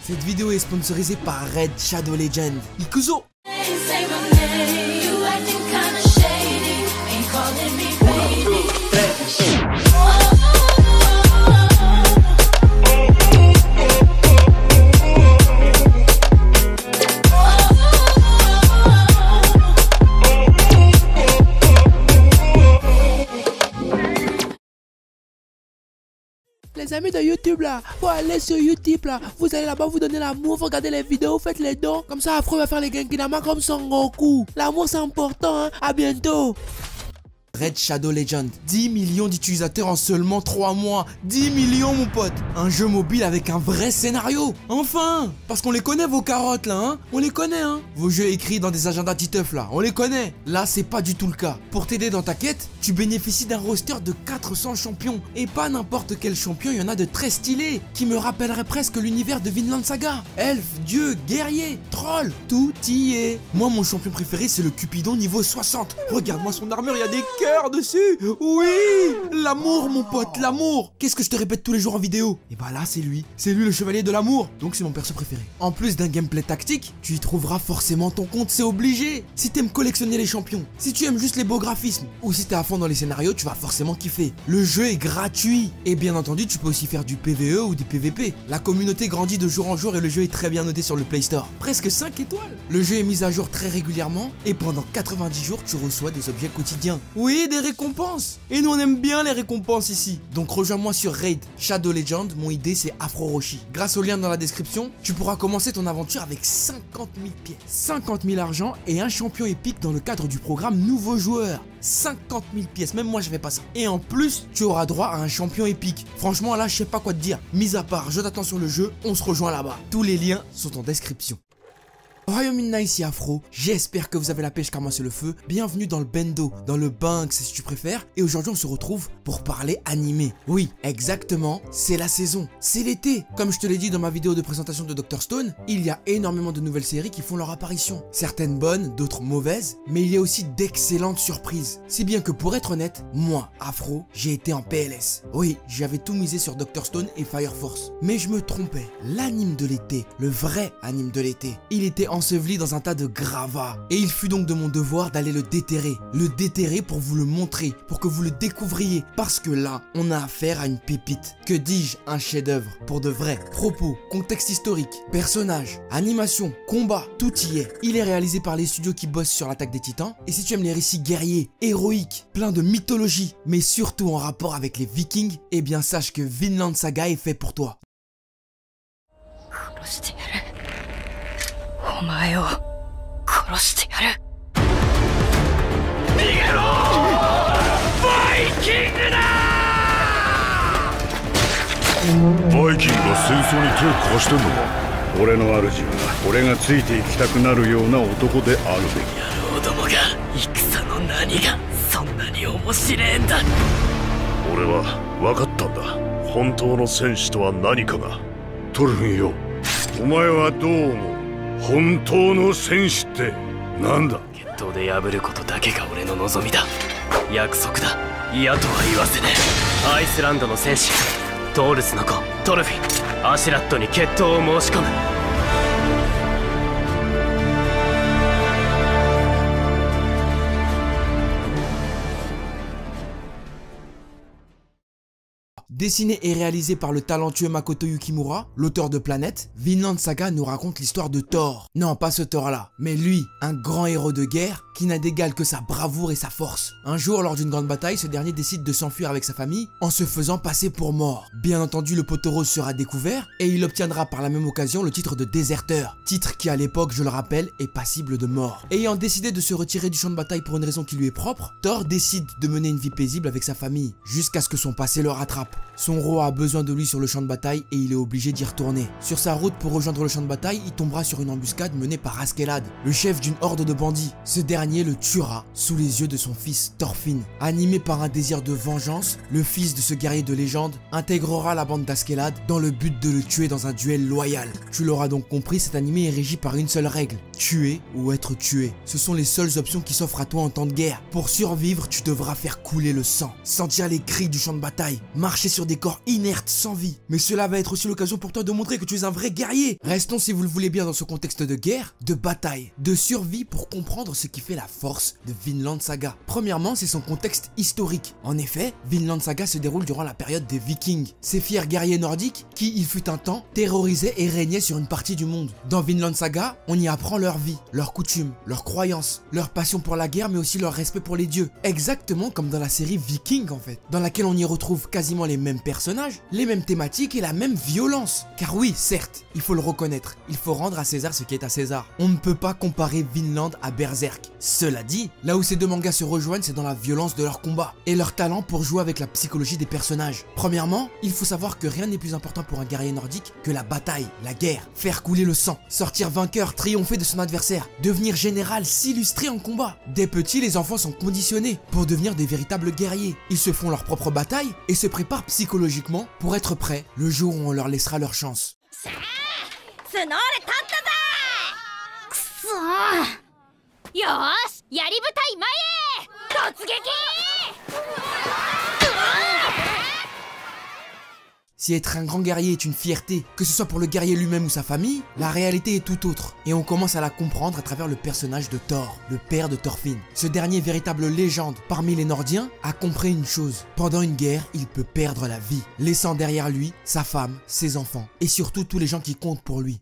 Cette vidéo est sponsorisée par Raid Shadow Legend. Ikuzo. Les amis de YouTube là, faut aller sur YouTube là, vous allez là-bas, vous donnez l'amour, vous regardez les vidéos, faites les dons, comme ça Afro va faire les Genkinama comme Son Goku. L'amour c'est important, hein. À bientôt. Raid Shadow Legend, 10 millions d'utilisateurs en seulement 3 mois. 10 millions mon pote. Un jeu mobile avec un vrai scénario. Enfin. Parce qu'on les connaît vos carottes là, hein. On les connaît, hein. Vos jeux écrits dans des agendas Titeuf là, on les connaît. Là c'est pas du tout le cas. Pour t'aider dans ta quête, tu bénéficies d'un roster de 400 champions. Et pas n'importe quel champion, il y en a de très stylés. Qui me rappellerait presque l'univers de Vinland Saga. Elfe, dieu, guerrier, troll, tout y est. Moi mon champion préféré c'est le Cupidon niveau 60. Regarde-moi son armure, il y a des cœur dessus. Oui, l'amour mon pote, l'amour. Qu'est-ce que je te répète tous les jours en vidéo? Et bah là c'est lui le chevalier de l'amour. Donc c'est mon perso préféré. En plus d'un gameplay tactique, tu y trouveras forcément ton compte, c'est obligé. Si t'aimes collectionner les champions, si tu aimes juste les beaux graphismes, ou si t'es à fond dans les scénarios, tu vas forcément kiffer. Le jeu est gratuit. Et bien entendu tu peux aussi faire du PvE ou du PvP. La communauté grandit de jour en jour et le jeu est très bien noté sur le Play Store. Presque 5 étoiles. Le jeu est mis à jour très régulièrement et pendant 90 jours tu reçois des objets quotidiens. Oui, des récompenses. Et nous on aime bien les récompenses ici. Donc rejoins-moi sur Raid Shadow Legend, mon ID c'est Afro Roshi. Grâce au lien dans la description, tu pourras commencer ton aventure avec 50 000 pièces, 50 000 argent et un champion épique dans le cadre du programme Nouveau Joueur. 50 000 pièces, même moi je fais pas ça. Et en plus, tu auras droit à un champion épique. Franchement là, je sais pas quoi te dire. Mis à part, je t'attends sur le jeu, on se rejoint là-bas. Tous les liens sont en description. Royaume ici Afro, j'espère que vous avez la pêche car moi c'est le feu. Bienvenue dans le Bendo, dans le Banks si tu préfères. Et aujourd'hui on se retrouve pour parler animé. Oui, exactement, c'est la saison, c'est l'été. Comme je te l'ai dit dans ma vidéo de présentation de Dr Stone, il y a énormément de nouvelles séries qui font leur apparition. Certaines bonnes, d'autres mauvaises, mais il y a aussi d'excellentes surprises. Si bien que pour être honnête, moi, Afro, j'ai été en PLS. Oui, j'avais tout misé sur Dr Stone et Fire Force. Mais je me trompais, l'anime de l'été, le vrai anime de l'été, il était enseveli dans un tas de gravats. Et il fut donc de mon devoir d'aller le déterrer. Le déterrer pour vous le montrer, pour que vous le découvriez. Parce que là, on a affaire à une pépite. Que dis-je, un chef-d'œuvre. Pour de vrai. Propos, contexte historique, personnages, animation, combat, tout y est. Il est réalisé par les studios qui bossent sur l'Attaque des Titans. Et si tu aimes les récits guerriers, héroïques, pleins de mythologie, mais surtout en rapport avec les Vikings, eh bien sache que Vinland Saga est fait pour toi. お前を殺してやる。逃げろ！バイキングだ！バイキングが戦争に手を貸してんのか？俺の主は俺がついていきたくなるような男であるべき。野郎どもが戦の何がそんなに面白えんだ。俺は分かったんだ。本当の戦士とは何かが。トルフンよ、お前はどう思う？本当の戦士ってなんだ？決闘で破ることだけが俺の望みだ。約束だ。嫌とは言わせねえ。アイスランドの戦士トールスの子トルフィン、アシュラットに決闘を申し込む。Dessiné et réalisé par le talentueux Makoto Yukimura, l'auteur de Planète, Vinland Saga nous raconte l'histoire de Thor. Non, pas ce Thor-là, mais lui, un grand héros de guerre qui n'a d'égal que sa bravoure et sa force. Un jour, lors d'une grande bataille, ce dernier décide de s'enfuir avec sa famille en se faisant passer pour mort. Bien entendu, le poteau rose sera découvert et il obtiendra par la même occasion le titre de déserteur. Titre qui à l'époque, je le rappelle, est passible de mort. Ayant décidé de se retirer du champ de bataille pour une raison qui lui est propre, Thor décide de mener une vie paisible avec sa famille, jusqu'à ce que son passé le rattrape. Son roi a besoin de lui sur le champ de bataille et il est obligé d'y retourner. Sur sa route pour rejoindre le champ de bataille, il tombera sur une embuscade menée par Askeladd, le chef d'une horde de bandits. Ce dernier le tuera sous les yeux de son fils Thorfinn. Animé par un désir de vengeance, le fils de ce guerrier de légende intégrera la bande d'Askeladd dans le but de le tuer dans un duel loyal. Tu l'auras donc compris, cet animé est régi par une seule règle. tuer ou être tué. Ce sont les seules options qui s'offrent à toi en temps de guerre. Pour survivre, tu devras faire couler le sang, sentir les cris du champ de bataille, marcher sur des corps inertes sans vie. Mais cela va être aussi l'occasion pour toi de montrer que tu es un vrai guerrier. Restons, si vous le voulez bien, dans ce contexte de guerre, de bataille, de survie pour comprendre ce qui fait la force de Vinland Saga. Premièrement, c'est son contexte historique. En effet, Vinland Saga se déroule durant la période des Vikings, ces fiers guerriers nordiques qui, il fut un temps, terrorisaient et régnaient sur une partie du monde. Dans Vinland Saga, on y apprend leur vie, leurs coutumes, leurs croyances, leur passion pour la guerre, mais aussi leur respect pour les dieux. Exactement comme dans la série Viking en fait, dans laquelle on y retrouve quasiment les mêmes personnages, les mêmes thématiques et la même violence. Car oui, certes, il faut le reconnaître, il faut rendre à César ce qui est à César. On ne peut pas comparer Vinland à Berserk. Cela dit, là où ces deux mangas se rejoignent, c'est dans la violence de leur combat et leur talent pour jouer avec la psychologie des personnages. Premièrement, il faut savoir que rien n'est plus important pour un guerrier nordique que la bataille, la guerre, faire couler le sang, sortir vainqueur, triompher de son adversaire, devenir général, s'illustrer en combat. Dès petits, les enfants sont conditionnés pour devenir des véritables guerriers. Ils se font leur propre bataille et se préparent psychologiquement pour être prêts le jour où on leur laissera leur chance. Si être un grand guerrier est une fierté, que ce soit pour le guerrier lui-même ou sa famille, la réalité est tout autre. Et on commence à la comprendre à travers le personnage de Thor, le père de Thorfinn. Ce dernier véritable légende parmi les Nordiens a compris une chose. Pendant une guerre, il peut perdre la vie, laissant derrière lui sa femme, ses enfants et surtout tous les gens qui comptent pour lui.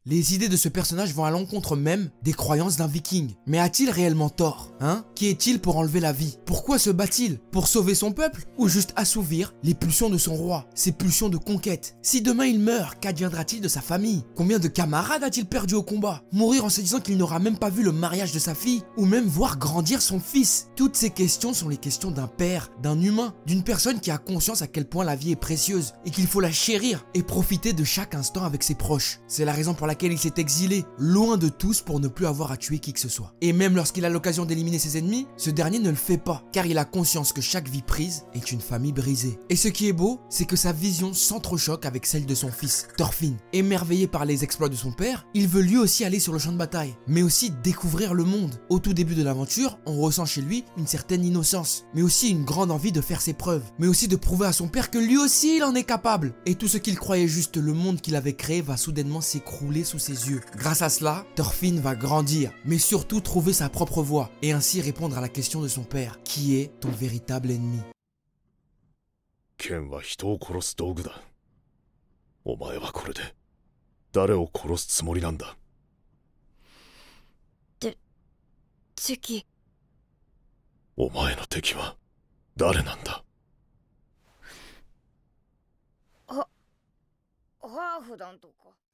Les idées de ce personnage vont à l'encontre même des croyances d'un viking. Mais a-t-il réellement tort, hein? Qui est-il pour enlever la vie? Pourquoi se bat-il? Pour sauver son peuple? Ou juste assouvir les pulsions de son roi, ses pulsions de conquête? Si demain il meurt, qu'adviendra-t-il de sa famille? Combien de camarades a-t-il perdu au combat? Mourir en se disant qu'il n'aura même pas vu le mariage de sa fille? Ou même voir grandir son fils? Toutes ces questions sont les questions d'un père, d'un humain, d'une personne qui a conscience à quel point la vie est précieuse et qu'il faut la chérir et profiter de chaque instant avec ses proches. C'est la raison pour laquelle il s'est exilé, loin de tous pour ne plus avoir à tuer qui que ce soit. Et même lorsqu'il a l'occasion d'éliminer ses ennemis, ce dernier ne le fait pas, car il a conscience que chaque vie prise est une famille brisée. Et ce qui est beau, c'est que sa vision s'entrechoque avec celle de son fils, Thorfinn. Émerveillé par les exploits de son père, il veut lui aussi aller sur le champ de bataille, mais aussi découvrir le monde. Au tout début de l'aventure, on ressent chez lui une certaine innocence, mais aussi une grande envie de faire ses preuves, mais aussi de prouver à son père que lui aussi il en est capable. Et tout ce qu'il croyait juste le monde qu'il avait créé va soudainement s'écrouler sous ses yeux. Grâce à cela, Thorfinn va grandir, mais surtout trouver sa propre voie et ainsi répondre à la question de son père. Qui est ton véritable ennemi? Ken wa hito o korosu dougu da. Omae wa kore de dare o korosu tsumori nanda? Teki. Omae no teki wa dare nanda?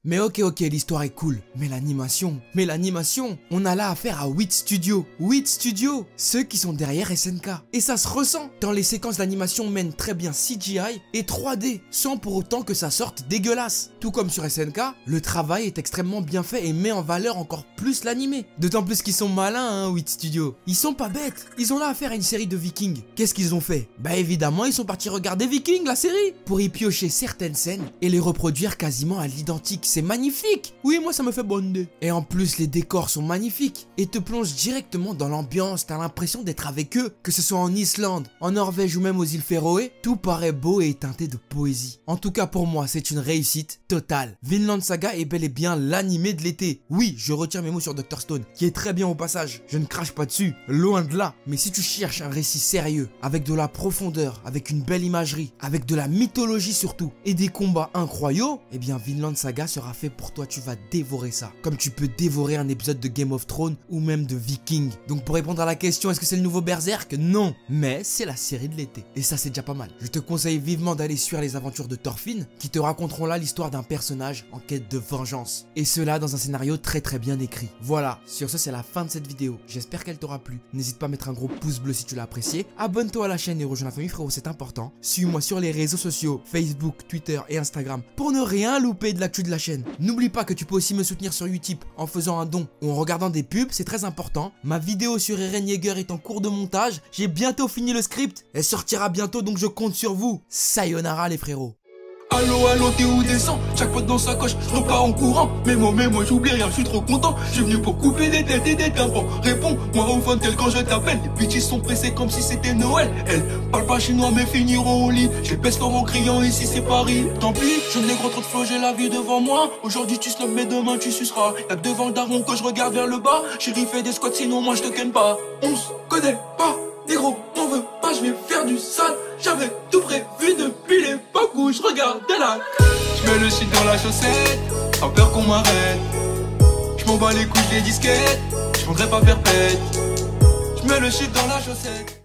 Mais ok, l'histoire est cool. Mais l'animation, on a là affaire à 8 studios. 8 studios, ceux qui sont derrière SNK. Et ça se ressent, tant les séquences d'animation mènent très bien CGI et 3D, sans pour autant que ça sorte dégueulasse. Tout comme sur SNK, le travail est extrêmement bien fait et met en valeur encore plus l'animé. D'autant plus qu'ils sont malins, hein, 8 studios. Ils sont pas bêtes, ils ont là affaire à une série de Vikings. Qu'est-ce qu'ils ont fait? Bah évidemment, ils sont partis regarder Vikings, la série, pour y piocher certaines scènes et les reproduire quasiment à l'identique. C'est magnifique. Oui, moi ça me fait bonne. Et en plus, les décors sont magnifiques et te plongent directement dans l'ambiance. T'as l'impression d'être avec eux. Que ce soit en Islande, en Norvège ou même aux îles Féroé, tout paraît beau et teinté de poésie. En tout cas pour moi, c'est une réussite totale. Vinland Saga est bel et bien l'animé de l'été. Oui, je retire mes mots sur Dr Stone, qui est très bien au passage. Je ne crache pas dessus, loin de là. Mais si tu cherches un récit sérieux, avec de la profondeur, avec une belle imagerie, avec de la mythologie surtout, et des combats incroyables, eh bien Vinland Saga sera sera fait pour toi, tu vas dévorer ça. Comme tu peux dévorer un épisode de Game of Thrones ou même de Viking. Donc pour répondre à la question, est-ce que c'est le nouveau Berserk? Non, mais c'est la série de l'été. Et ça, c'est déjà pas mal. Je te conseille vivement d'aller suivre les aventures de Thorfinn, qui te raconteront là l'histoire d'un personnage en quête de vengeance. Et cela dans un scénario très bien écrit. Voilà, sur ce, c'est la fin de cette vidéo. J'espère qu'elle t'aura plu. N'hésite pas à mettre un gros pouce bleu si tu l'as apprécié. Abonne-toi à la chaîne et rejoins la famille, frérot, c'est important. Suis-moi sur les réseaux sociaux, Facebook, Twitter et Instagram, pour ne rien louper de l'actu de la chaîne. N'oublie pas que tu peux aussi me soutenir sur Utip en faisant un don ou en regardant des pubs, c'est très important. Ma vidéo sur Eren Yeager est en cours de montage. J'ai bientôt fini le script. Elle sortira bientôt, donc je compte sur vous. Sayonara les frérots. Allo, t'es où descends? Chaque pote dans sa coche, je repars en courant. Mais moi, j'oublie rien, je suis trop content. Je suis venu pour couper des têtes et des tympans. Réponds-moi au fun tel quand je t'appelle. Les bitches sont pressés comme si c'était Noël. Elles parlent pas chinois mais finiront au lit. Je les pèse fort en criant, ici c'est Paris. Tant pis, je n'ai gros trop de flow, j'ai la vie devant moi. Aujourd'hui tu snobs mais demain tu suceras. Y'a que devant le daron que je regarde vers le bas. Chérie fais des squats sinon moi je te ken pas. On se connaît pas, négro, m'en veux pas, je vais faire du sale. J'avais tout prévu depuis l'époque où je regardais la. Je mets le shit dans la chaussette, pas peur qu'on m'arrête. Je m'en bats les couilles des disquettes, je prendrai pas perpète. Je mets le shit dans la chaussette.